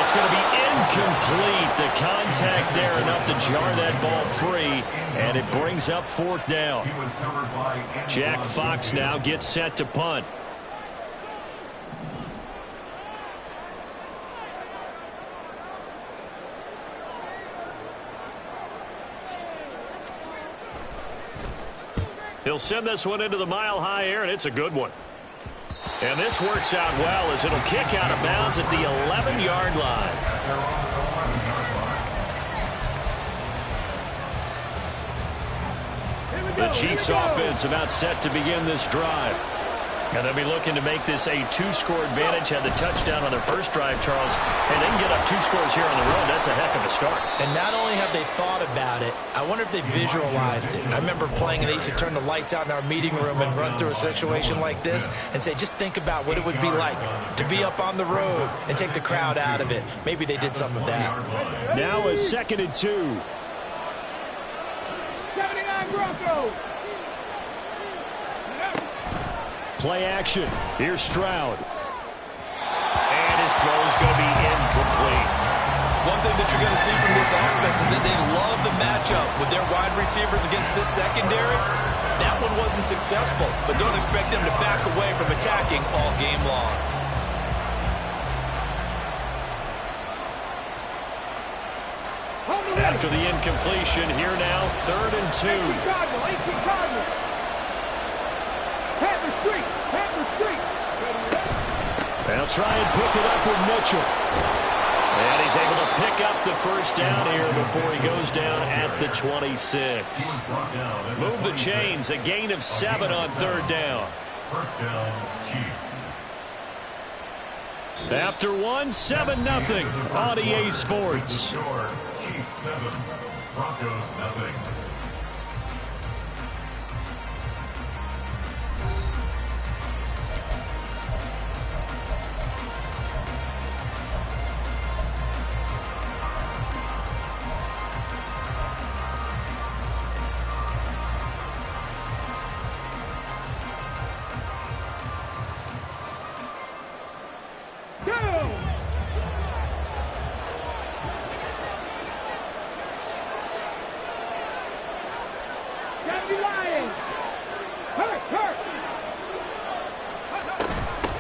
It's going to be incomplete. The contact there enough to jar that ball free, and it brings up fourth down. Jack Fox now gets set to punt. He'll send this one into the mile-high air, and it's a good one. And this works out well as it'll kick out of bounds at the 11-yard line. The Chiefs offense about set to begin this drive. And they'll be looking to make this a two-score advantage. Had the touchdown on their first drive, Charles, and they can get up 2 scores here on the road. That's a heck of a start. And not only have they thought about it, I wonder if they visualized it. I remember playing, and they used to turn the lights out in our meeting room and run through a situation like this and say, just think about what it would be like to be up on the road and take the crowd out of it. Maybe they did some of that. Now a 2nd and 2. 79 Broncos. Play action. Here's Stroud. And his throw is going to be incomplete. One thing that you're going to see from this offense is that they love the matchup with their wide receivers against this secondary. That one wasn't successful, but don't expect them to back away from attacking all game long. After the incompletion, here now, 3rd and 2. They'll try and pick it up with Mitchell. And he's able to pick up the first down here before he goes down at the 26. Move the chains, a gain of 7 on 3rd down. First down, Chiefs. After 1, 7-0 on EA Sports. Chiefs 7, Broncos nothing.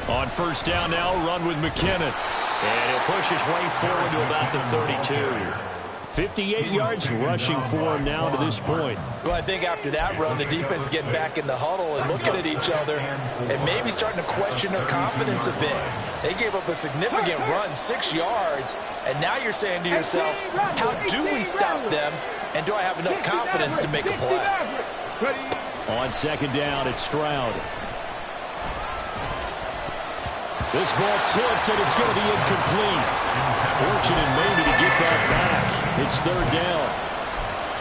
On first down now, run with McKinnon. And he'll push his way forward to about the 32. 58 yards rushing for him now to this point. Well, I think after that run, the defense is getting back in the huddle and looking at each other and maybe starting to question their confidence a bit. They gave up a significant run, 6 yards, and now you're saying to yourself, how do we stop them, and do I have enough confidence to make a play? On 2nd down, it's Stroud. This ball tipped, and it's going to be incomplete. Fortunate maybe to get that back. It's 3rd down.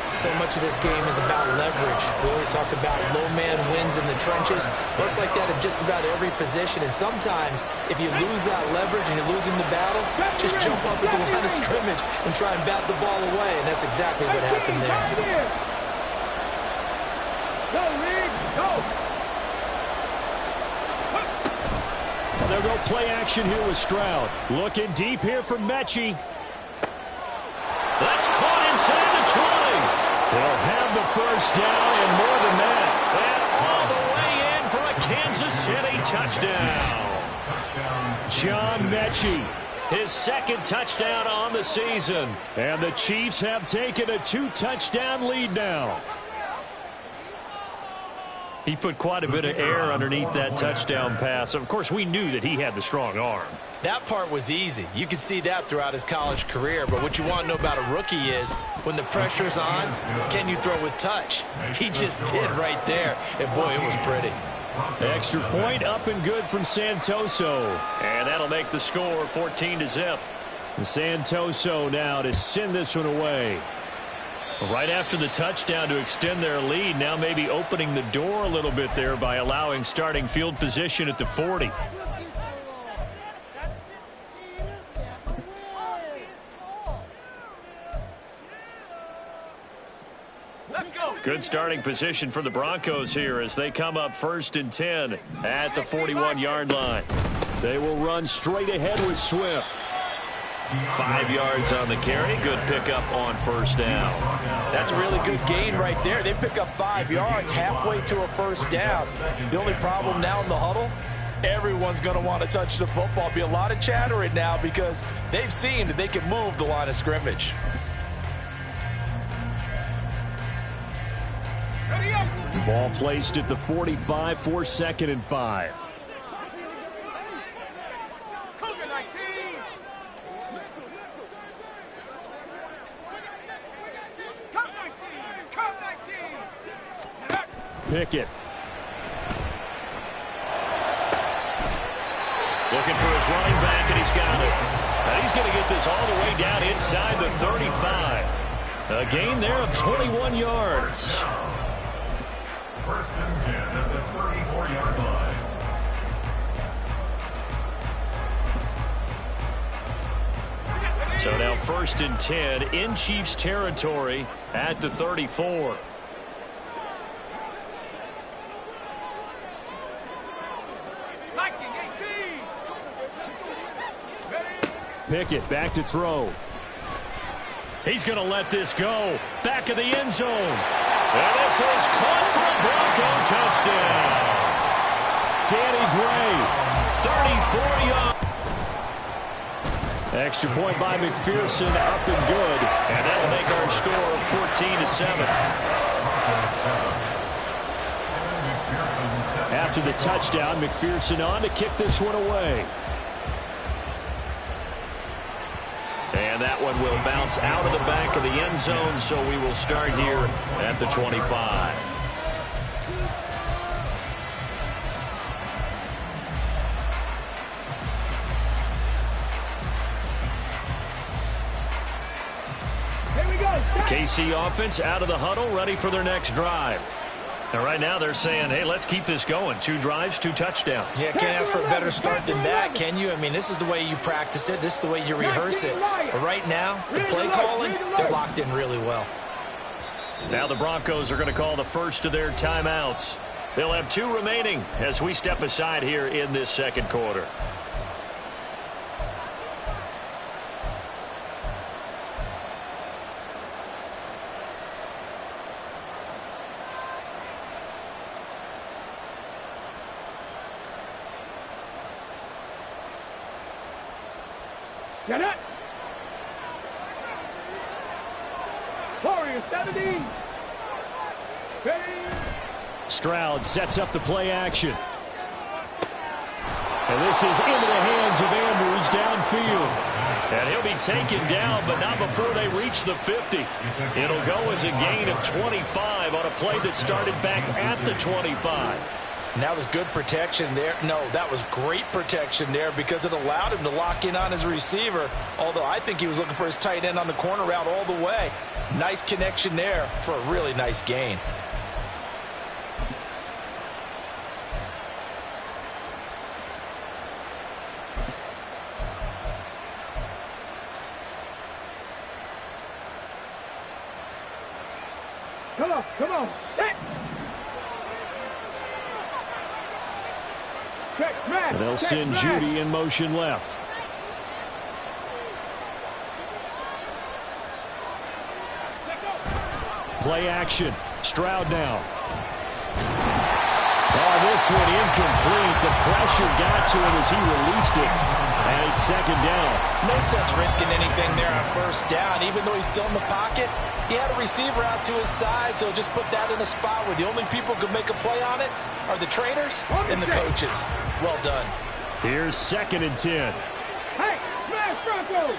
So much of this game is about leverage. We always talk about low man wins in the trenches. Well, it's like that in just about every position. And sometimes, if you lose that leverage and you're losing the battle, just jump up at the line of scrimmage and try and bat the ball away. And that's exactly what happened there. Go, Reed, go. They'll go play action here with Stroud. Looking deep here for Mechie. That's caught inside the 20. They'll have the first down and more than that. And all the way in for a Kansas City touchdown. John Mechie, his 2nd touchdown on the season. And the Chiefs have taken a 2-touchdown lead now. He put quite a bit of air underneath that touchdown pass. Of course, we knew that he had the strong arm. That part was easy. You could see that throughout his college career. But what you want to know about a rookie is when the pressure's on, can you throw with touch? He just did right there. And, boy, it was pretty. Extra point up and good from Santoso. And that'll make the score 14-0. Santoso now to send this one away. Right after the touchdown to extend their lead, now maybe opening the door a little bit there by allowing starting field position at the 40. Good starting position for the Broncos here as they come up 1st and 10 at the 41-yard line. They will run straight ahead with Swift. 5 yards on the carry. Good pickup on first down. That's a really good gain right there. They pick up 5 yards halfway to a first down. The only problem now in the huddle, everyone's going to want to touch the football. Be a lot of chattering now because they've seen that they can move the line of scrimmage. Ball placed at the 45 for 2nd and 5. Pickett. Looking for his running back, and he's got it. And he's going to get this all the way down inside the 35. A gain there of 21 yards. First and 10 at the 34-yard line. So now 1st and 10 in Chiefs territory at the 34. Pickett back to throw. He's going to let this go. Back of the end zone. And this is caught for a Bronco touchdown. Danny Gray, 34 yards. Extra point by McPherson, up and good. And that'll make our score 14-7. After the touchdown, McPherson on to kick this one away. And that one will bounce out of the back of the end zone, so we will start here at the 25. Here we go. KC offense out of the huddle, ready for their next drive. And right now they're saying, hey, let's keep this going. 2 drives, 2 touchdowns. Yeah, can't ask for a better start than that, can you? I mean, this is the way you practice it. This is the way you rehearse it. But right now, the play calling, they're locked in really well. Now the Broncos are going to call the first of their timeouts. They'll have 2 remaining as we step aside here in this second quarter. Get it. Warriors 17. Stroud sets up the play action. And this is into the hands of Andrews downfield. And he'll be taken down, but not before they reach the 50. It'll go as a gain of 25 on a play that started back at the 25. And that was good protection there. No, that was great protection there because it allowed him to lock in on his receiver, although I think he was looking for his tight end on the corner route all the way. Nice connection there for a really nice gain. Come on, come on. Hey. And they'll send Judy in motion left. Play action. Stroud now. Oh, this one incomplete. The pressure got to him as he released it. And it's 2nd down. No sense risking anything there on first down. Even though he's still in the pocket, he had a receiver out to his side, so just put that in a spot where the only people who could make a play on it are the trainers and the coaches. Well done. Here's 2nd and 10. Hey, smash Bronco!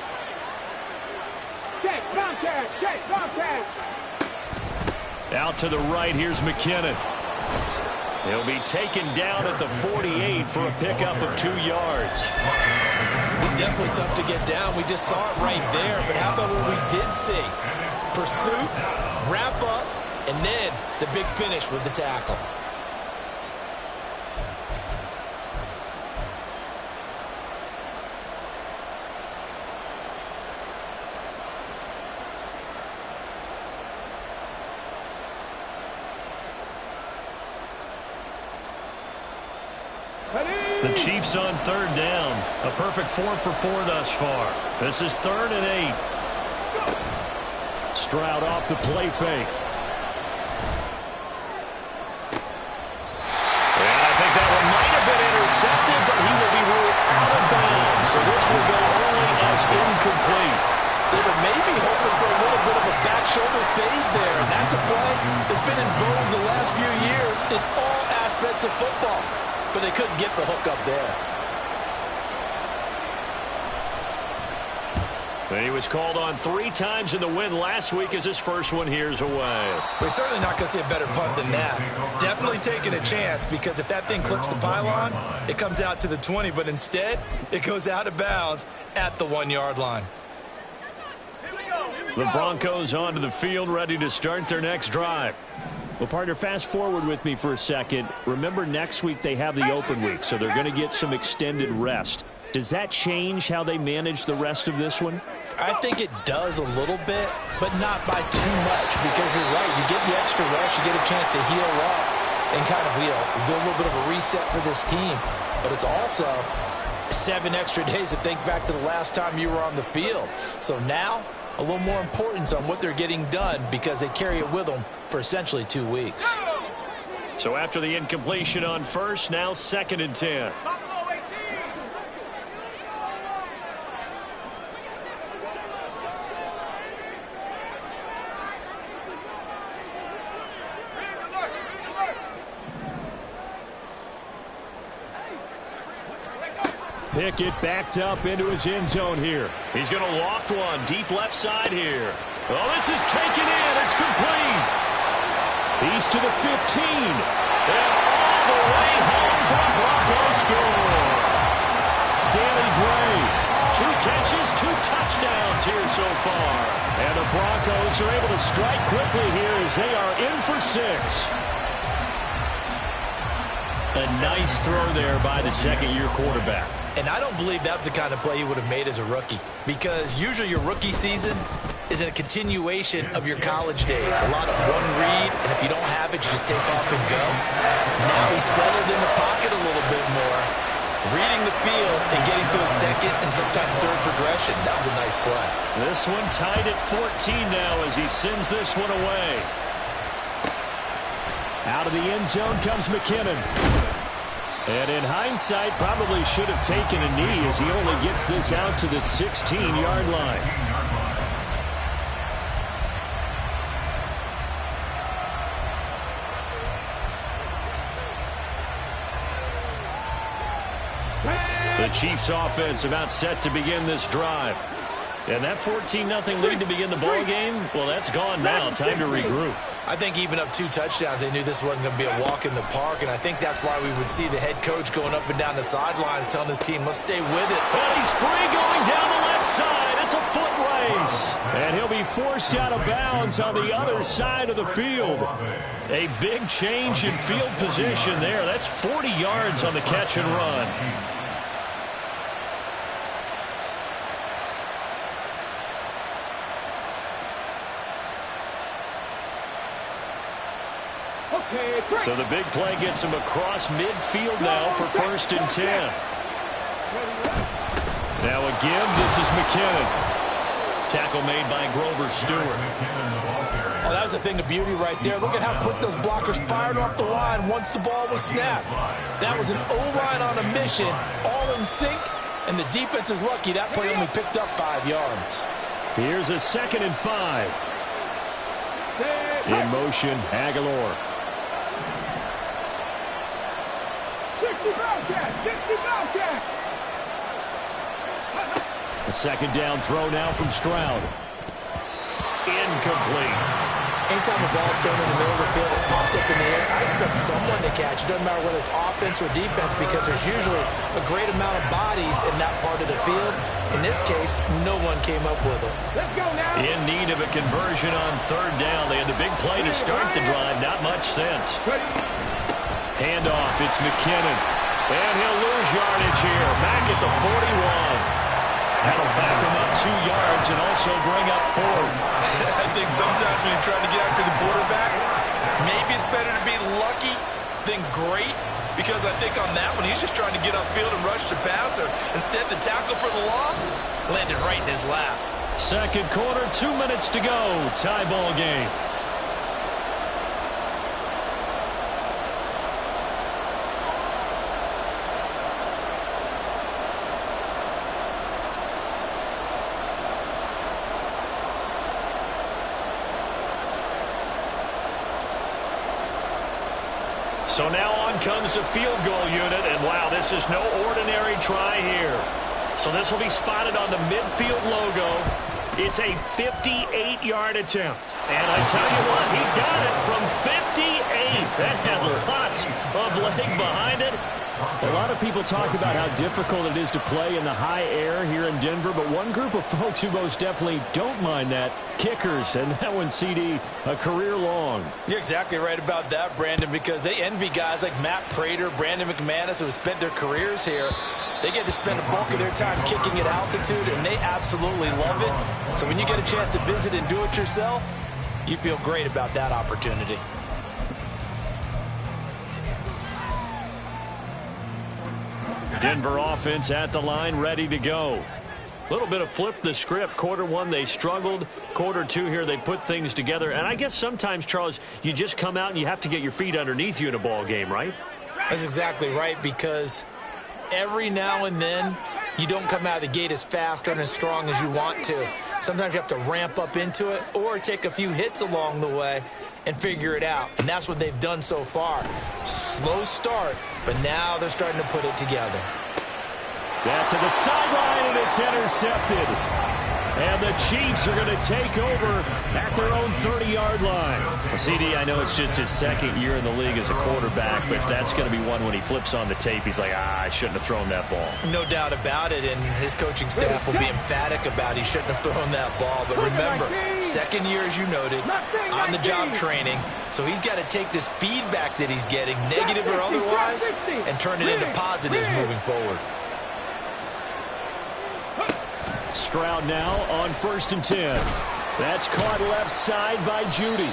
Check, Bobcat, check, Bobcat! Out to the right, here's McKinnon. He'll be taken down at the 48 for a pickup of 2 yards. He's definitely tough to get down. We just saw it right there. But how about what we did see? Pursuit, wrap up, and then the big finish with the tackle. The Chiefs on third down. A perfect 4 for 4 thus far. This is 3rd and 8. Stroud off the play fake. And I think that one might have been intercepted, but he will be ruled out of bounds. So this will go only as incomplete. They were maybe hoping for a little bit of a back shoulder fade there. And that's a play that's been in vogue the last few years in all aspects of football. But they couldn't get the hook up there. And he was called on 3 times in the win last week as his first one here's away. We're certainly not going to see a better punt than that. Definitely taking a chance, because if that thing clips the pylon, it comes out to the 20, but instead it goes out of bounds at the 1-yard line. The Broncos onto the field, ready to start their next drive. Well, partner, fast forward with me for a second. Remember, next week they have the open week, so they're going to get some extended rest. Does that change how they manage the rest of this one? I think it does a little bit, but not by too much, because you're right. You get the extra rest, you get a chance to heal up and kind of, do a little bit of a reset for this team. But it's also 7 extra days to think back to the last time you were on the field. So now, a little more importance on what they're getting done, because they carry it with them for essentially 2 weeks. So after the incompletion on first, now 2nd and 10. Pickett backed up into his end zone here. He's going to loft one deep left side here. Oh, this is taken in. It's complete. He's to the 15. And all the way home for a Broncos score. Danny Gray, 2 catches, 2 touchdowns here so far. And the Broncos are able to strike quickly here as they are in for 6. A nice throw there by the second-year quarterback. And I don't believe that was the kind of play he would have made as a rookie, because usually your rookie season is a continuation of your college days. A lot of one read, and if you don't have it, you just take off and go. Now he's settled in the pocket a little bit more, reading the field and getting to a second and sometimes third progression. That was a nice play. This one tied at 14 now as he sends this one away. Out of the end zone comes McKinnon. And in hindsight, probably should have taken a knee as he only gets this out to the 16-yard line. The Chiefs offense about set to begin this drive. And that 14-0 lead to begin the ball game, well, that's gone now. Time to regroup. I think even up 2 touchdowns, they knew this wasn't going to be a walk in the park, and I think that's why we would see the head coach going up and down the sidelines telling his team, let's stay with it. And he's free going down the left side. It's a foot race. And he'll be forced out of bounds on the other side of the field. A big change in field position there. That's 40 yards on the catch and run. So the big play gets him across midfield now for 1st and 10. Now a give. This is McKinnon. Tackle made by Grover Stewart. Oh, that was a thing of beauty right there. Look at how quick those blockers fired off the line once the ball was snapped. That was an O-line on a mission, all in sync, and the defense is lucky that play only picked up 5 yards. Here's a 2nd and 5. In motion, Aguilar. 60 Bobcat! A 2nd down throw now from Stroud. Incomplete. Anytime a ball's thrown in the middle of the field, it's popped up in the air, I expect someone to catch. It doesn't matter whether it's offense or defense, because there's usually a great amount of bodies in that part of the field. In this case, no one came up with it. Let's go now! In need of a conversion on 3rd down. They had the big play to start the drive. Not much sense. Handoff. It's McKinnon. And he'll lose yardage here. Back at the 41. That'll back him up 2 yards and also bring up 4th. I think sometimes when you're trying to get after the quarterback, maybe it's better to be lucky than great, because I think on that one, he's just trying to get upfield and rush the passer. Instead, the tackle for the loss landed right in his lap. Second quarter, 2 minutes to go. Tie ball game. So now on comes the field goal unit, and wow, this is no ordinary try here. So this will be spotted on the midfield logo. It's a 58-yard attempt. And I tell you what, he got it from 58. That had lots of leg behind it. A lot of people talk about how difficult it is to play in the high air here in Denver, but one group of folks who most definitely don't mind that, kickers, and that one, CD, a career long. You're exactly right about that, Brandon, because they envy guys like Matt Prater, Brandon McManus, who have spent their careers here. They get to spend a bulk of their time kicking at altitude, and they absolutely love it. So when you get a chance to visit and do it yourself, you feel great about that opportunity. Denver offense at the line, ready to go. A little bit of flip the script. Quarter one, they struggled. Quarter two here, they put things together. And I guess sometimes, Charles, you just come out and you have to get your feet underneath you in a ball game, right? That's exactly right, because every now and then you don't come out of the gate as fast and as strong as you want to. Sometimes you have to ramp up into it or take a few hits along the way and figure it out. And that's what they've done so far. Slow start, but now they're starting to put it together. Back to the sideline, and it's intercepted. And the Chiefs are going to take over at their own 30-yard line. CD, I know it's just his second year in the league as a quarterback, but that's going to be one when he flips on the tape. He's like, I shouldn't have thrown that ball. No doubt about it, and his coaching staff will be emphatic about he shouldn't have thrown that ball. But remember, second year, as you noted, on-the-job training. So he's got to take this feedback that he's getting, negative or otherwise, and turn it into positives moving forward. Stroud now on 1st and 10. That's caught left side by Judy.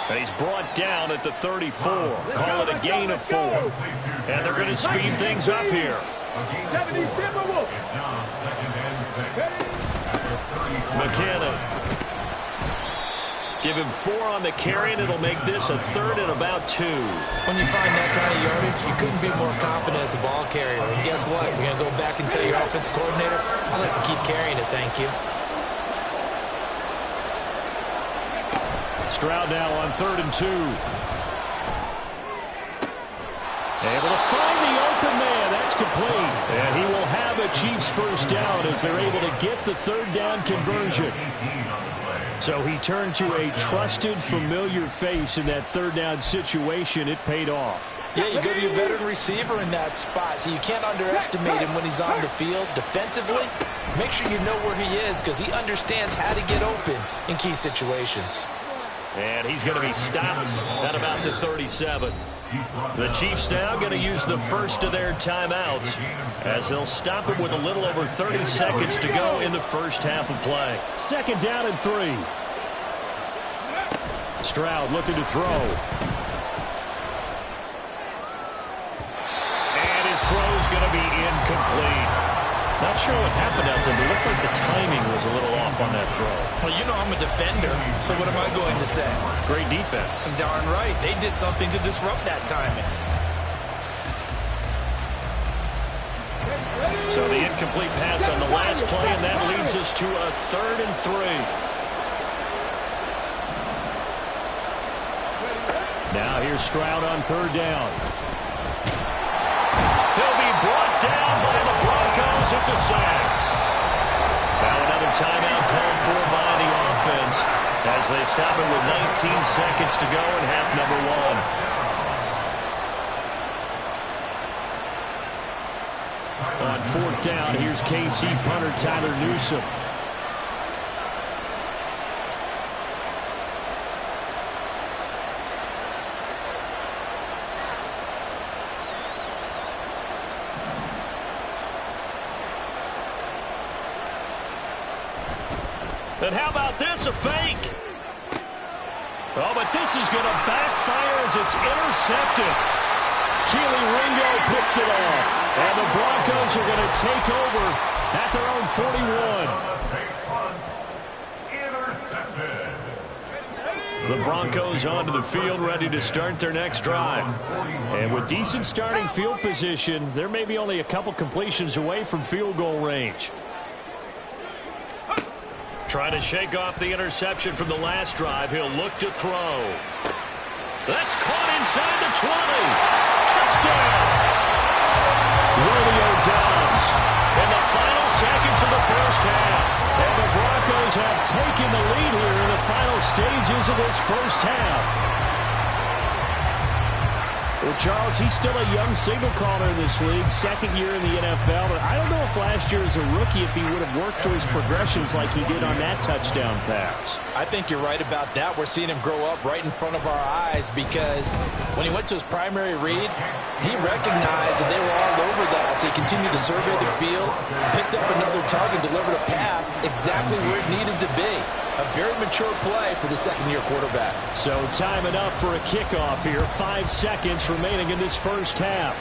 And he's brought down at the 34. Call it a gain of 4. And they're going to speed things up here. McKinnon. Give him 4 on the carry, and it'll make this a 3rd and about 2. When you find that kind of yardage, you couldn't be more confident as a ball carrier. And guess what? You're going to go back and tell your offensive coordinator, I'd like to keep carrying it, thank you. Stroud now on 3rd and 2. Able to find the open man. That's complete. And he will have a Chiefs first down as they're able to get the 3rd down conversion. So he turned to a trusted, familiar face in that 3rd down situation. It paid off. Yeah, you go to your veteran receiver in that spot, so you can't underestimate him when he's on the field. Defensively, make sure you know where he is because he understands how to get open in key situations. And he's going to be stopped at about the 37. The Chiefs now going to use the first of their timeouts as they'll stop it with a little over 30 seconds to go in the first half of play. 2nd down and 3. Stroud looking to throw. And his throw's going to be incomplete. Not sure what happened out there, but it looked like the timing was a little off on that throw. Well, you know I'm a defender, so what am I going to say? Great defense. Darn right. They did something to disrupt that timing. So the incomplete pass on the last play, and that leads us to a 3rd and 3. Now here's Stroud on 3rd down. He'll be brought down by the Broncos. It's a sack. Now another timeout called for by the offense as they stop it with 19 seconds to go in half number 1. On 4th down, here's KC punter Tyler Newsome. And how about this, a fake? Oh, but this is going to backfire as it's intercepted. Keely Ringo picks it off. And the Broncos are going to take over at their own 41. The Broncos onto the field, ready to start their next drive. And with decent starting field position, there may be only a couple completions away from field goal range. Trying to shake off the interception from the last drive. He'll look to throw. That's caught inside the 20. Touchdown! Rodeo Dobbs in the final seconds of the first half. And the Broncos have taken the lead here in the final stages of this first half. Well, Charles, he's still a young signal caller in this league, second year in the NFL. But I don't know if last year as a rookie, if he would have worked through his progressions like he did on that touchdown pass. I think you're right about that. We're seeing him grow up right in front of our eyes because when he went to his primary read, he recognized that they were all over that. So he continued to survey the field, picked up another target, delivered a pass exactly where it needed to be. A very mature play for the second-year quarterback. So time enough for a kickoff here. 5 seconds remaining in this first half.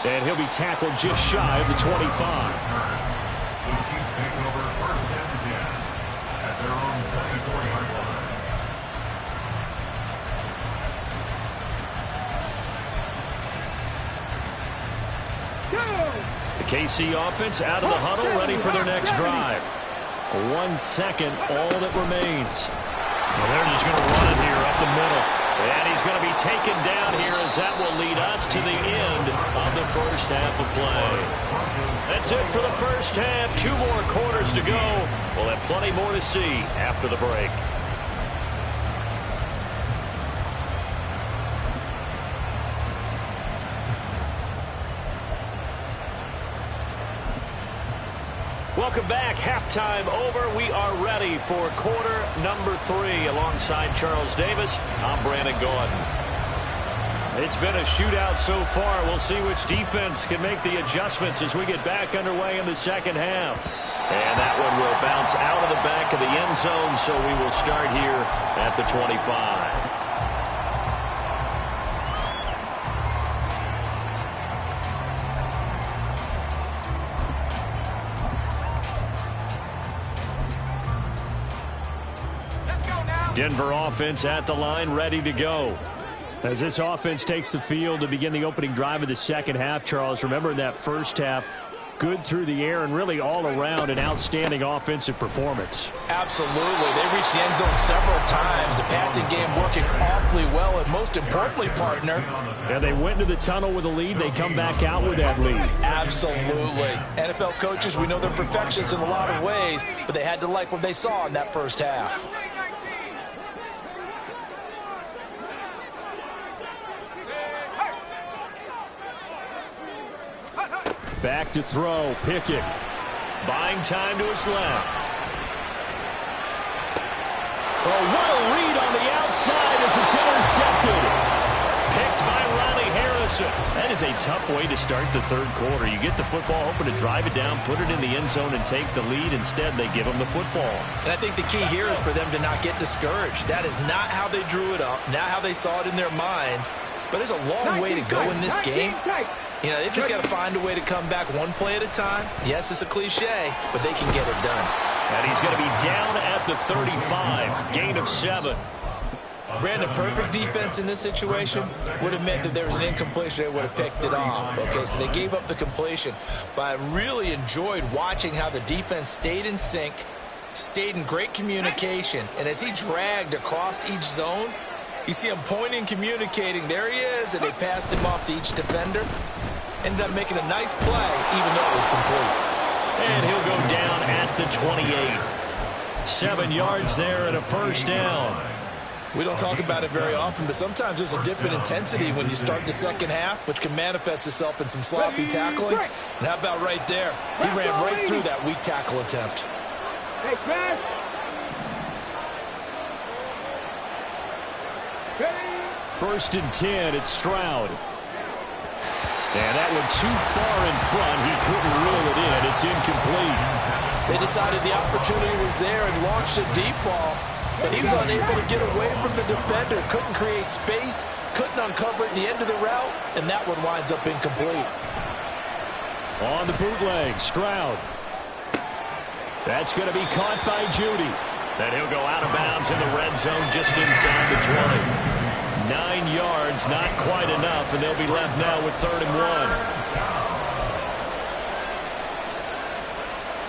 And he'll be tackled just shy of the 25. The Chiefs take over first and 10 at their own 24-yard line. The KC offense out of the huddle, ready for their next drive. 1 second, all that remains. Well, they're just going to run it here up the middle. And he's going to be taken down here as that will lead us to the end of the first half of play. That's it for the first half. 2 more quarters to go. We'll have plenty more to see after the break. Welcome back. Halftime over. We are ready for quarter number 3. Alongside Charles Davis, I'm Brandon Gordon. It's been a shootout so far. We'll see which defense can make the adjustments as we get back underway in the second half. And that one will bounce out of the back of the end zone, so we will start here at the 25. Denver offense at the line, ready to go. As this offense takes the field to begin the opening drive of the second half, Charles, remember in that first half, good through the air and really all around an outstanding offensive performance. Absolutely. They reached the end zone several times. The passing game working awfully well, and most importantly, partner. Yeah, they went into the tunnel with a lead. They come back out with that lead. Absolutely. NFL coaches, we know they're perfectionists in a lot of ways, but they had to like what they saw in that first half. Back to throw. Pickett. Buying time to his left. Oh, what a read on the outside as it's intercepted. Picked by Riley Harrison. That is a tough way to start the third quarter. You get the football, hoping to drive it down, put it in the end zone, and take the lead. Instead, they give them the football. And I think the key here is for them to not get discouraged. That is not how they drew it up, not how they saw it in their minds. But there's a long way to go in this game. You know, they've just got to find a way to come back one play at a time. Yes, it's a cliche, but they can get it done. And he's going to be down at the 35. Gain of 7. Brandon, perfect defense in this situation would have meant that there was an incompletion. They would have picked it off. Okay, so they gave up the completion. But I really enjoyed watching how the defense stayed in sync, stayed in great communication. And as he dragged across each zone, you see him pointing, communicating. There he is, and they passed him off to each defender. Ended up making a nice play, even though it was complete. And he'll go down at the 28. 7 yards there and a first down. We don't talk about it very often, but sometimes there's a dip in intensity when you start the second half, which can manifest itself in some sloppy tackling. And how about right there? He ran right through that weak tackle attempt. Hey, Chris. First and 10, it's Stroud. And that one too far in front. He couldn't reel it in. It's incomplete. They decided the opportunity was there and launched a deep ball. but he was unable to get away from the defender. Couldn't create space, couldn't uncover at the end of the route, and that one winds up incomplete. On the bootleg, Stroud. That's going to be caught by Judy. Then he'll go out of bounds in the red zone just inside the 20. 9 yards, not quite enough, and they'll be left now with 3rd and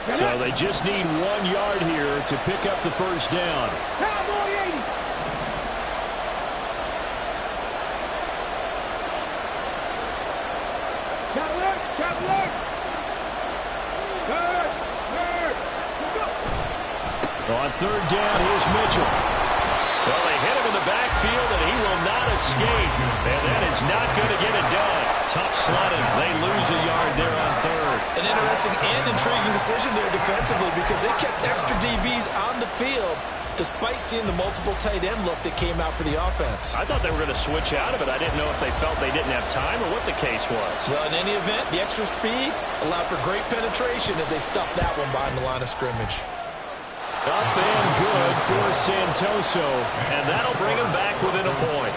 1. So they just need 1 yard here to pick up the first down. Cowboy 80. Cowboy. On 3rd down, here's Mitchell. Well, they hit him in the backfield, and he will not escape. And that is not going to get it done. Tough sledding. They lose a yard there on 3rd. An interesting and intriguing decision there defensively because they kept extra DBs on the field despite seeing the multiple tight end look that came out for the offense. I thought they were going to switch out of it. I didn't know if they felt they didn't have time or what the case was. Well, in any event, the extra speed allowed for great penetration as they stuffed that one behind the line of scrimmage. Up and good for Santoso, and that'll bring him back within a point.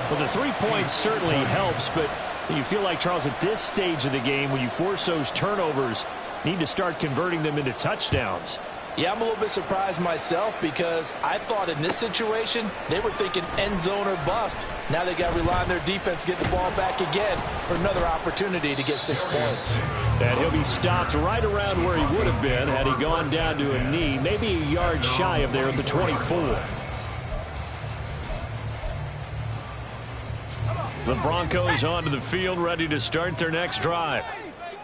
Well, the 3 points certainly helps, but you feel like, Charles, at this stage of the game, when you force those turnovers, you need to start converting them into touchdowns. Yeah, I'm a little bit surprised myself because I thought in this situation they were thinking end zone or bust. Now they got to rely on their defense to get the ball back again for another opportunity to get 6 points. And he'll be stopped right around where he would have been had he gone down to a knee, maybe a yard shy of there at the 24. The Broncos onto the field, ready to start their next drive.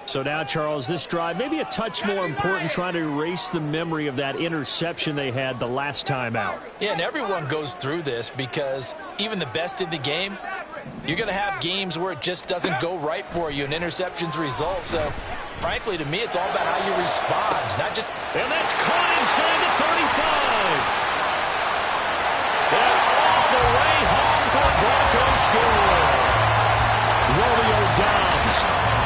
So now, Charles, this drive maybe a touch more important, trying to erase the memory of that interception they had the last time out. Yeah, and everyone goes through this because even the best in the game, you're going to have games where it just doesn't go right for you and interceptions result. So, frankly, to me, it's all about how you respond, not just... And that's caught inside the 35. And all the way home for a Broncos score. Romeo Dobbs.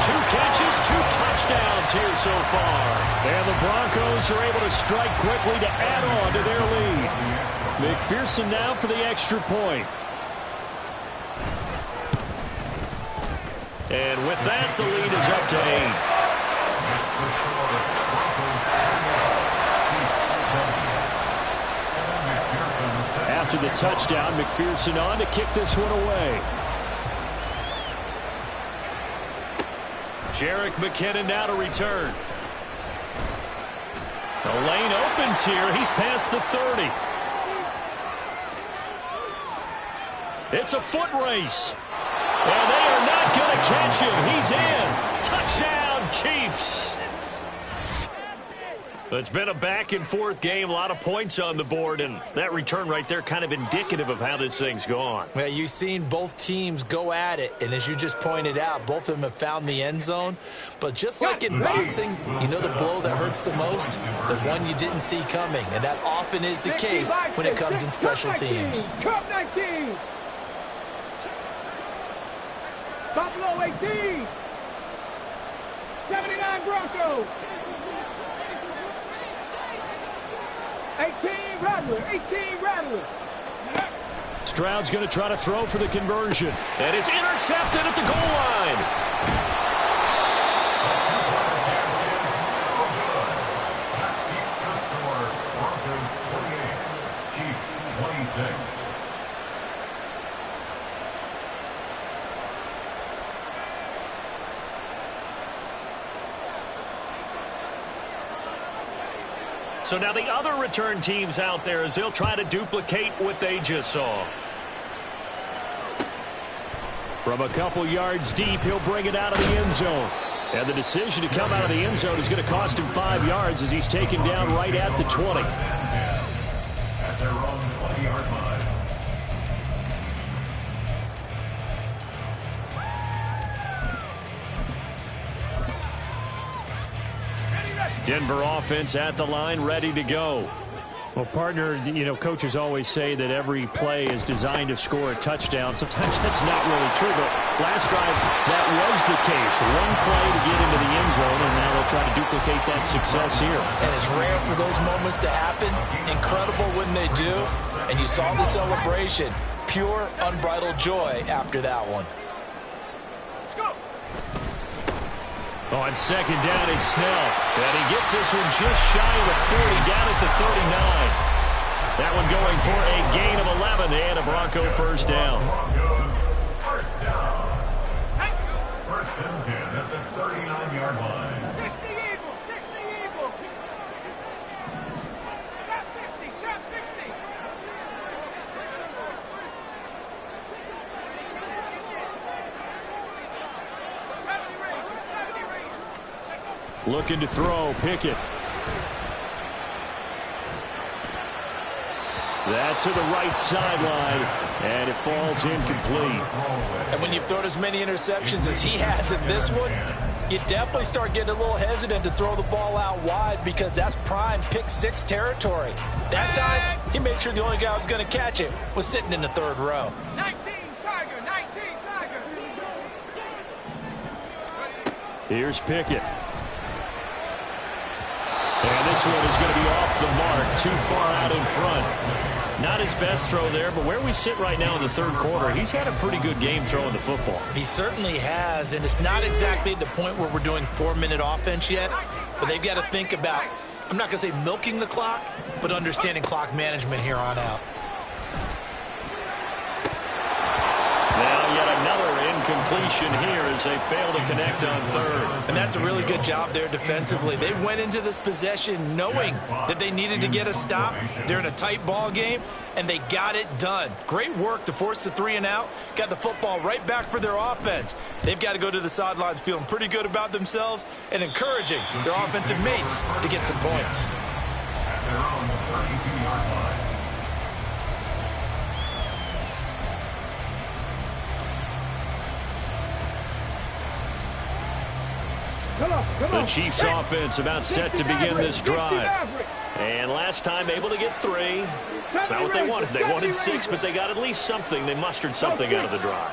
2 catches, 2 touchdowns here so far. And the Broncos are able to strike quickly to add on to their lead. McPherson now for the extra point. And with that, the lead is up to 8. After the touchdown, McPherson on to kick this one away. Jerick McKinnon now to return. The lane opens here. He's past the 30. It's a foot race. And they are not going to catch him. He's in. Touchdown, Chiefs. It's been a back-and-forth game, a lot of points on the board, and that return right there kind of indicative of how this thing's gone. Well, you've seen both teams go at it, and as you just pointed out, both of them have found the end zone. But just like in boxing, you know the blow that hurts the most? The one you didn't see coming, and that often is the case when it comes in special teams. Cup 19. Buffalo 18. 79 Broncos. 18 Rattler. 18 Rattler. Stroud's going to try to throw for the conversion. And it's intercepted at the goal line. Broncos 48, Chiefs 26. So now the other return teams out there as they'll try to duplicate what they just saw. From a couple yards deep, he'll bring it out of the end zone. And the decision to come out of the end zone is going to cost him 5 yards as he's taken down right at the 20. At their own 20-yard line. Denver offense at the line, ready to go. Well, partner, you know, coaches always say that every play is designed to score a touchdown. Sometimes that's not really true, but last drive, that was the case. One play to get into the end zone, and now they'll try to duplicate that success here. And it's rare for those moments to happen. Incredible when they do. And you saw the celebration. Pure, unbridled joy after that one. On second down, it's Snell. And he gets this one just shy of the 40, down at the 39. That one going for a gain of 11 and a Bronco first down. First down. First and 10 at the 39-yard line. 60 Eagles, 60 Eagles. Chop 60, chop 60. Looking to throw, Pickett. That to the right sideline, and it falls incomplete. And when you've thrown as many interceptions as he has in this one, you definitely start getting a little hesitant to throw the ball out wide because that's prime pick six territory. That time, he made sure the only guy who was going to catch it was sitting in the third row. 19 Tiger, 19 Tiger. Here's Pickett. And this one is going to be off the mark, too far out in front. Not his best throw there, but where we sit right now in the third quarter, he's had a pretty good game throwing the football. He certainly has, and it's not exactly at the point where we're doing 4-minute offense yet, but they've got to think about, I'm not going to say milking the clock, but understanding clock management here on out. Now yet another incompletion here as they fail to connect on third. And that's a really good job there defensively. They went into this possession knowing that they needed to get a stop. They're in a tight ball game, and they got it done. Great work to force the 3 and out. Got the football right back for their offense. They've got to go to the sidelines feeling pretty good about themselves and encouraging their offensive mates to get some points. At their own 32-yard line. The Chiefs offense about set to begin this drive. And last time able to get 3. That's not what they wanted. They wanted 6, but they got at least something. They mustered something out of the drive.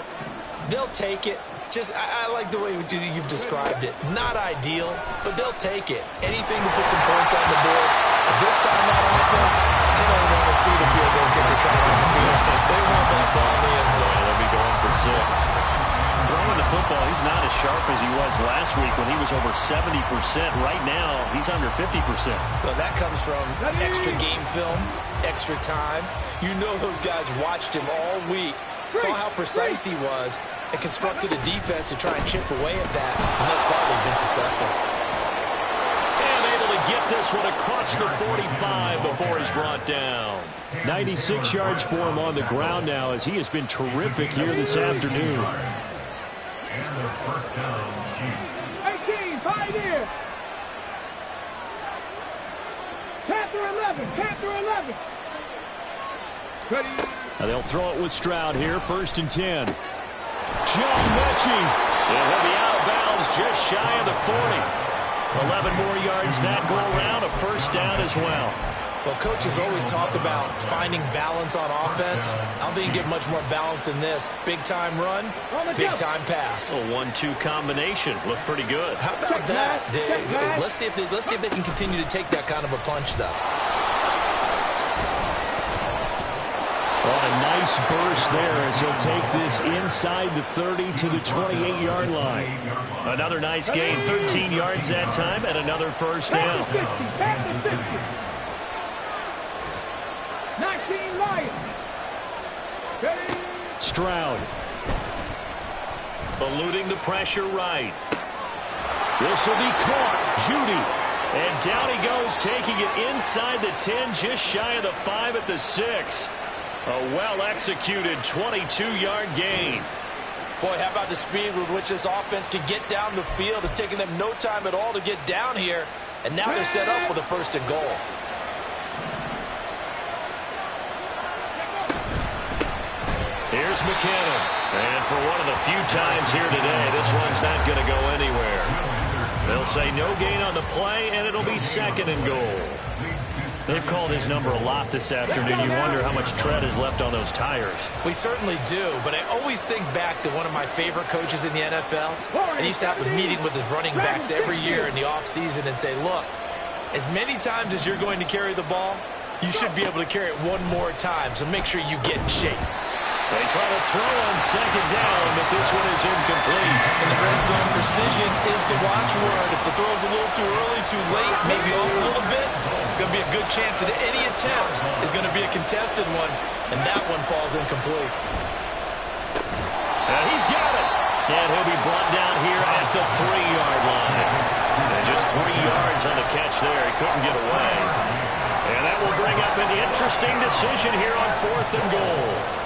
They'll take it. I like the way you've described it. Not ideal, but they'll take it. Anything to put some points on the board. But this time on offense, they don't want to see the field goal kicker trying on the field. They want that ball in the end zone. They'll be going for 6. Throwing the football, he's not as sharp as he was last week when he was over 70%. Right now, he's under 50%. Well, that comes from extra game film, extra time. You know those guys watched him all week, saw how precise he was, and constructed a defense to try and chip away at that, and thus far they've been successful. And able to get this one across the 45 before he's brought down. 96 yards for him on the ground now as he has been terrific here this afternoon. And their first down, Chiefs. 18, Pioneer. Panther 11, Panther 11. Ready. Now they'll throw it with Stroud here, 1st and 10. John Mechie. And he'll be out of bounds just shy of the 40. 11 more yards that go around, a first down as well. Well, coaches always talk about finding balance on offense. I don't think you get much more balance than this. Big-time run, big-time pass. A 1-2 combination. Looked pretty good. How about that? Let's see if they can continue to take that kind of a punch, though. Well, a nice burst there as he'll take this inside the 30 to the 28-yard line. Another nice gain, 13 yards that time, and another first down. 50. 19 Lions. Ready. Stroud. Eluding the pressure right. This will be caught. Judy. And down he goes, taking it inside the 10, just shy of the 5 at the 6. A well-executed 22-yard gain. Boy, how about the speed with which this offense can get down the field? It's taken them no time at all to get down here. And now they're set up with a 1st and goal. Here's McKinnon. And for one of the few times here today, this one's not going to go anywhere. They'll say no gain on the play, and it'll be 2nd and goal. They've called his number a lot this afternoon. You wonder how much tread is left on those tires. We certainly do, but I always think back to one of my favorite coaches in the NFL. And he used to have a meeting with his running backs every year in the offseason and say, look, as many times as you're going to carry the ball, you should be able to carry it one more time, so make sure you get in shape. They try to throw on second down, but this one is incomplete. In the red zone, precision is the watchword. If the throw's a little too early, too late, maybe off a little bit, going to be a good chance that any attempt is going to be a contested one, and that one falls incomplete. And he's got it. And he'll be brought down here at the 3-yard line. And just 3 yards on the catch there. He couldn't get away. And that will bring up an interesting decision here on 4th and goal.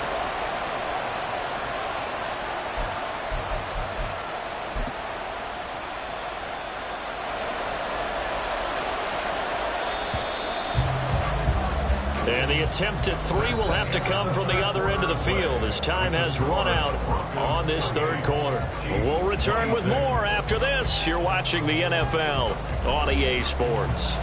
And the attempt at 3 will have to come from the other end of the field as time has run out on this 3rd quarter. We'll return with more after this. You're watching the NFL on EA Sports.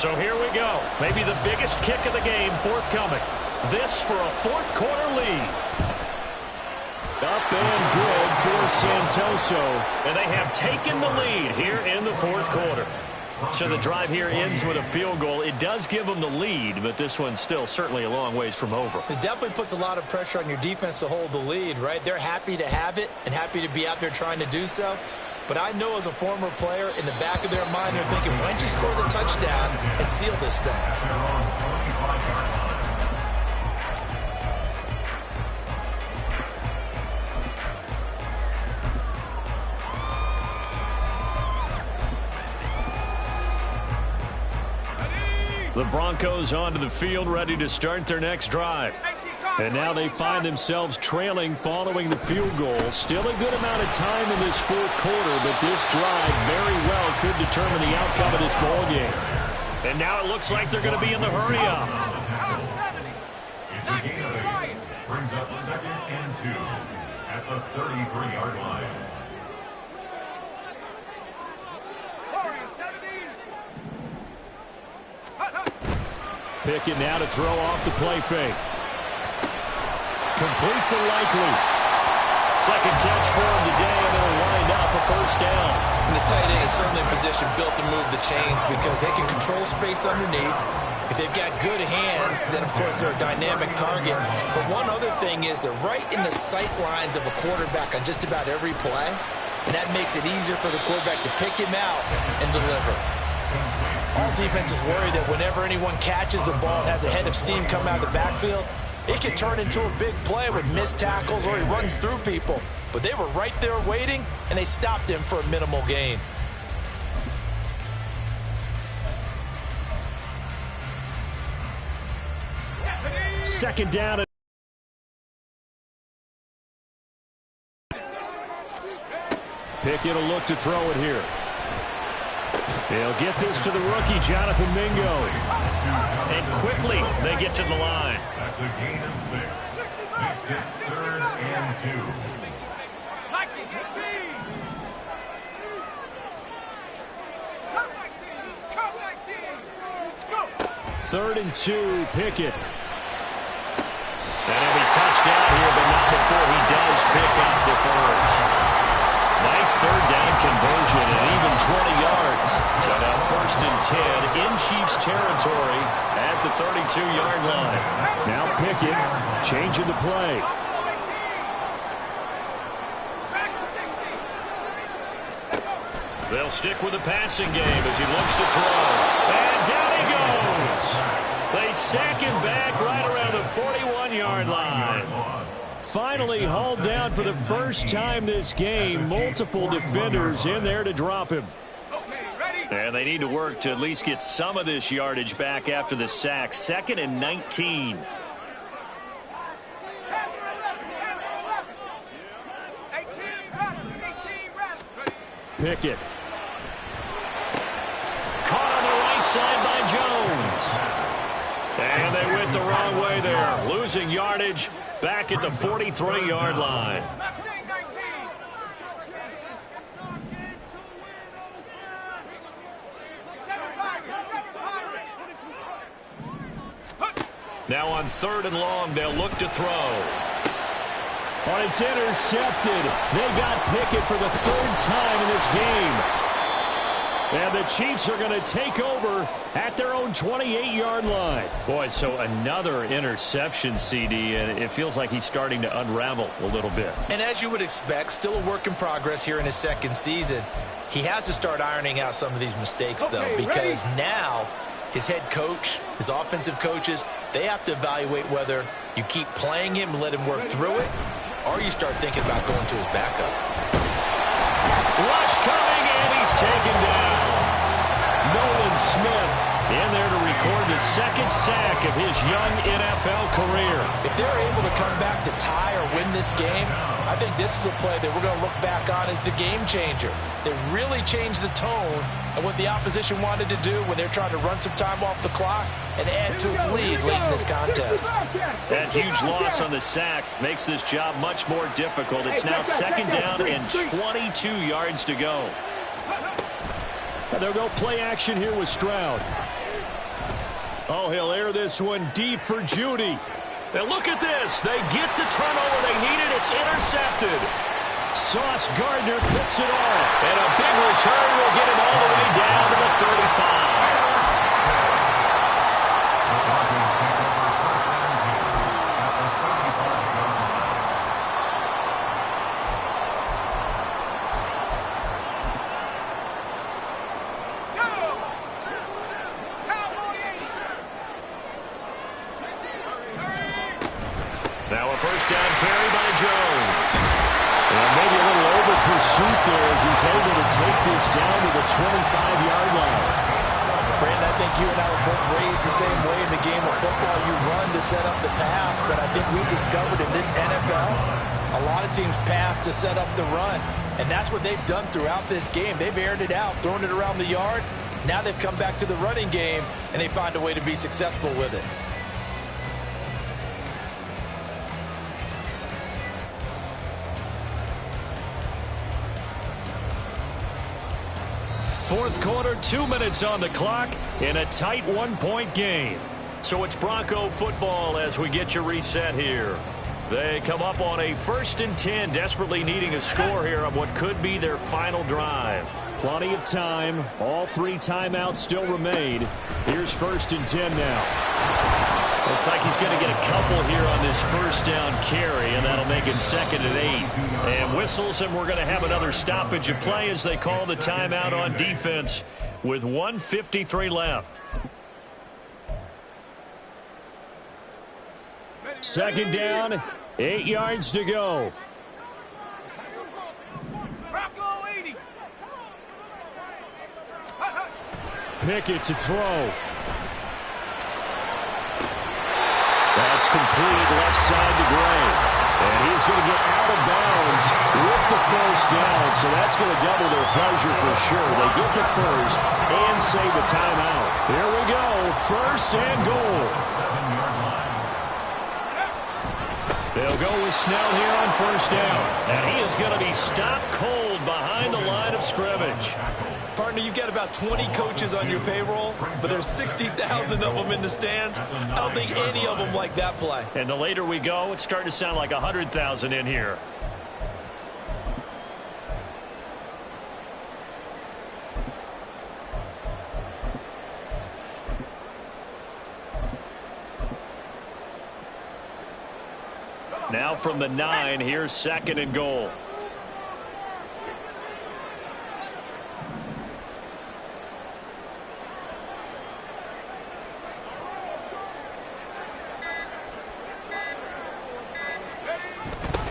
So here we go. Maybe the biggest kick of the game forthcoming. This for a 4th quarter lead. Up and good for Santoso. And they have taken the lead here in the 4th quarter. So the drive here ends with a field goal. It does give them the lead, but this one's still certainly a long ways from over. It definitely puts a lot of pressure on your defense to hold the lead, right? They're happy to have it and happy to be out there trying to do so. But I know as a former player, in the back of their mind, they're thinking, why don't you score the touchdown and seal this thing? The Broncos onto the field, ready to start their next drive. And now they find themselves trailing following the field goal. Still a good amount of time in this 4th quarter, but this drive very well could determine the outcome of this ball game. And now it looks like they're going to be in the hurry-up. It's a gain of 8. Brings up 2nd and 2 at the 33-yard line. Pickett now to throw off the play fake. Complete to Likely. Second catch for him today, and it'll wind up a 1st down. And the tight end is certainly in position built to move the chains because they can control space underneath. If they've got good hands, then, of course, they're a dynamic target. But one other thing is they're right in the sight lines of a quarterback on just about every play, and that makes it easier for the quarterback to pick him out and deliver. All defenses worry that whenever anyone catches the ball and has a head of steam come out of the backfield, it can turn into a big play with missed tackles or he runs through people. But they were right there waiting, and they stopped him for a minimal gain. Second down. Pickett will look to throw it here. They'll get this to the rookie, Jonathan Mingo. And quickly, they get to the line. That's a gain of 6. Makes it 3rd and 2. 3rd and 2, Pickett. And he'll be touched out here, but not before he does pick up the 1st. Nice 3rd down conversion and even 20 yards. So now 1st and 10 in Chiefs territory at the 32-yard line. Now Pickett changing the play. They'll stick with the passing game as he looks to throw. And down he goes. They sack him back right around the 41-yard line. Finally hauled down for the first time this game. Multiple defenders in there to drop him. And they need to work to at least get some of this yardage back after the sack. 2nd and 19. Pickett. Caught on the right side by Jones. And they went the wrong way there. Losing yardage back at the 43-yard line. Now on 3rd and long, they'll look to throw. Oh, it's intercepted. They got Pickett for the 3rd time in this game. And the Chiefs are going to take over at their own 28-yard line. Boy, so another interception, CD, and it feels like he's starting to unravel a little bit. And as you would expect, still a work in progress here in his 2nd season. He has to start ironing out some of these mistakes, though, because now his head coach, his offensive coaches, they have to evaluate whether you keep playing him and let him work through it, or you start thinking about going to his backup. Rush coming, and he's taken down. Nolan Smith in there to record the 2nd sack of his young NFL career. If they're able to come back to tie or win this game, I think this is a play that we're going to look back on as the game changer. They really changed the tone of what the opposition wanted to do when they're trying to run some time off the clock and add to its lead late in this contest. That huge loss on the sack makes this job much more difficult. It's now 2nd down and 22 yards to go. They'll go play action here with Stroud. Oh, he'll air this one deep for Judy. And look at this. They get the turnover they needed. It's intercepted. Sauce Gardner picks it off. And a big return will get him all the way down to the 35. Now a 1st down carry by Jones. And maybe a little over pursuit there as he's able to take this down to the 25-yard line. Brandon, I think you and I were both raised the same way in the game of football. You run to set up the pass, but I think we've discovered in this NFL, a lot of teams pass to set up the run. And that's what they've done throughout this game. They've aired it out, thrown it around the yard. Now they've come back to the running game, and they find a way to be successful with it. Fourth quarter, 2 minutes on the clock in a tight 1-point game. So it's Bronco football as we get you reset here. They come up on a 1st and 10, desperately needing a score here on what could be their final drive. Plenty of time. All 3 timeouts still remain. Here's 1st and 10 now. Looks like he's going to get a couple here on this 1st down carry, and that'll make it 2nd and 8. And whistles, and we're going to have another stoppage of play as they call the timeout on defense with 1:53 left. 2nd down, 8 yards to go. Pickett to throw. That's complete left side to Gray. And he's going to get out of bounds with the 1st down. So that's going to double their pleasure for sure. They get the 1st and save the timeout. Here we go. 1st and goal. They'll go with Snell here on 1st down. And he is going to be stopped cold behind the line of scrimmage. Partner, you've got about 20 coaches on your payroll, but there's 60,000 of them in the stands. I don't think any of them like that play. And the later we go, it's starting to sound like 100,000 in here. Now from the 9, here's 2nd and goal.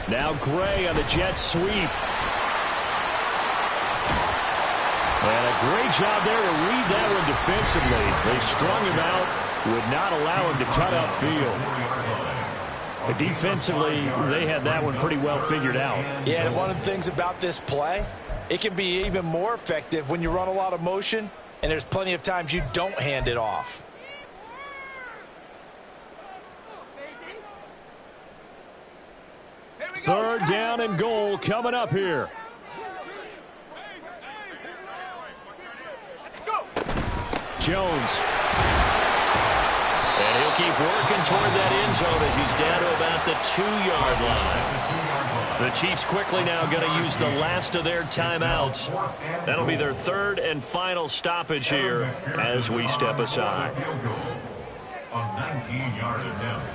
Now Gray on the jet sweep. And a great job there to read that one defensively. They strung him out, would not allow him to cut upfield. But defensively, they had that one pretty well figured out. Yeah, and one of the things about this play, it can be even more effective when you run a lot of motion, and there's plenty of times you don't hand it off. Third down and goal coming up here. Jones. And he'll keep working toward that end zone as he's down to about the 2-yard line. The Chiefs quickly now going to use the last of their timeouts. That'll be their third and final stoppage here as we step aside. A 19-yard attempt.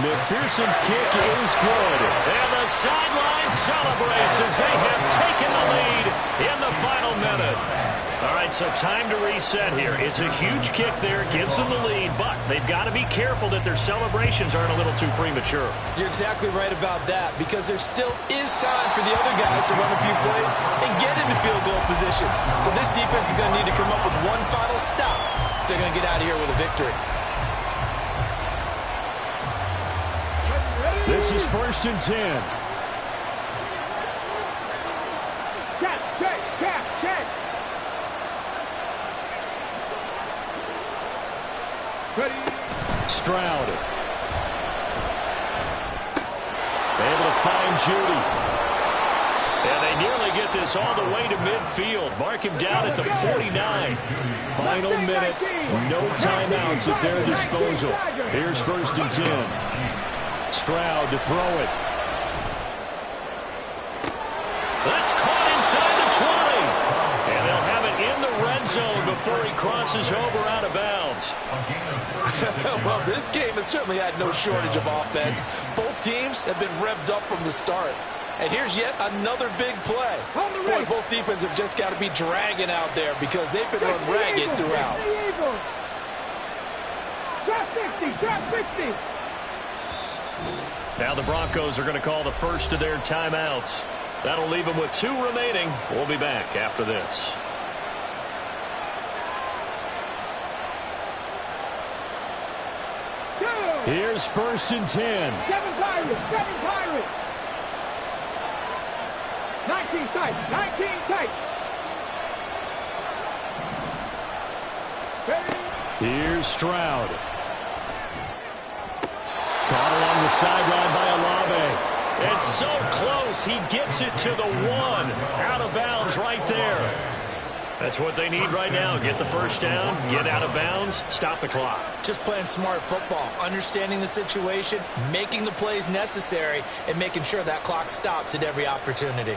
McPherson's kick is good. And the sideline celebrates as they have taken the lead in the final minute. All right, so time to reset here. It's a huge kick there, gives them the lead, but they've got to be careful that their celebrations aren't a little too premature. You're exactly right about that, because there still is time for the other guys to run a few plays and get into field goal position. So this defense is going to need to come up with one final stop if they're going to get out of here with a victory. This is 1st and 10. Check. Ready. Stroud. Able to find Judy. And they nearly get this all the way to midfield. Mark him down at the 49. Final minute. No timeouts at their disposal. Here's 1st and 10. Stroud to throw it. That's caught inside the 20. And they'll have it in the red zone before he crosses over out of bounds. Well, this game has certainly had no shortage of offense. Both teams have been revved up from the start. And here's yet another big play. Boy, both defenses have just got to be dragging out there because they've been run ragged throughout. Drop 60. Now the Broncos are going to call the first of their timeouts. That'll leave them with 2 remaining. We'll be back after this. Here's 1st and 10. 7 Pirates. 19 tight. Here's Stroud. Caught along the sideline by Olave. It's so close. He gets it to the 1. Out of bounds right there. That's what they need right now. Get the first down, get out of bounds, stop the clock. Just playing smart football, understanding the situation, making the plays necessary, and making sure that clock stops at every opportunity.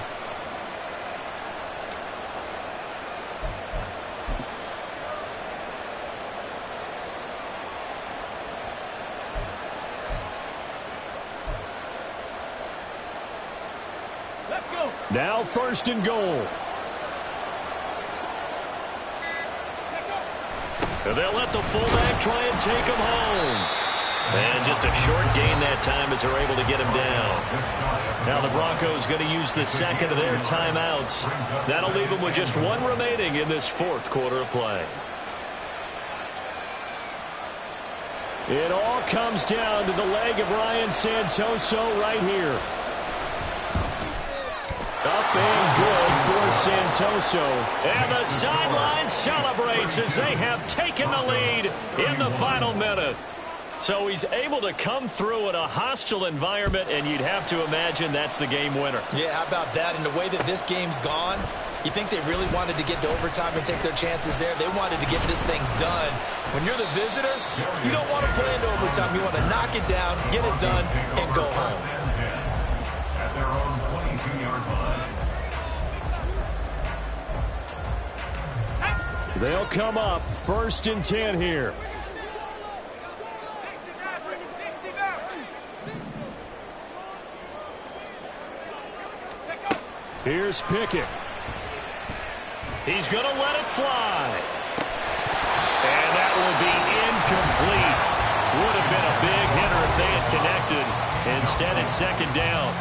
Let's go. Now 1st and goal. They'll let the fullback try and take him home. And just a short gain that time as they're able to get him down. Now the Broncos going to use the second of their timeouts. That'll leave them with just 1 remaining in this 4th quarter of play. It all comes down to the leg of Ryan Santoso right here. Up and good for Santoso. And the sideline celebrates as they have taken the lead in the final minute. So he's able to come through in a hostile environment, and you'd have to imagine that's the game winner. Yeah, how about that? And the way that this game's gone, you think they really wanted to get to overtime and take their chances there? They wanted to get this thing done. When you're the visitor, you don't want to play into overtime. You want to knock it down, get it done, and go home. At their own 22-yard line. They'll come up 1st and 10 here. Here's Pickett. He's going to let it fly. And that will be incomplete. Would have been a big hitter if they had connected. Instead, it's 2nd down.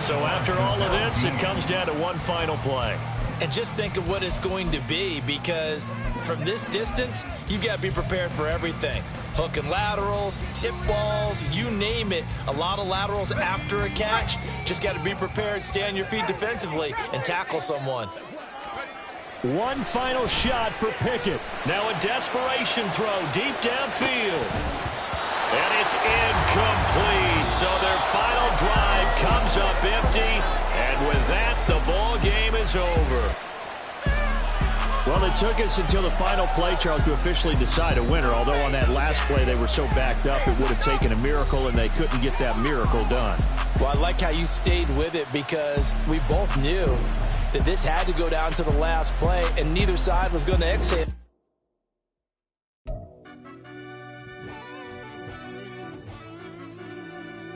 So after all of this, it comes down to 1 final play. And just think of what it's going to be, because from this distance, you've got to be prepared for everything. Hook and laterals, tip balls, you name it. A lot of laterals after a catch. Just got to be prepared, stay on your feet defensively, and tackle someone. 1 final shot for Pickett. Now a desperation throw deep downfield. And it's incomplete. So their final drive comes up empty. And with that, the ball game is over. Well, it took us until the final play, Charles, to officially decide a winner, although on that last play they were so backed up it would have taken a miracle, and they couldn't get that miracle done. Well, I like how you stayed with it because we both knew that this had to go down to the last play, and neither side was going to exhale.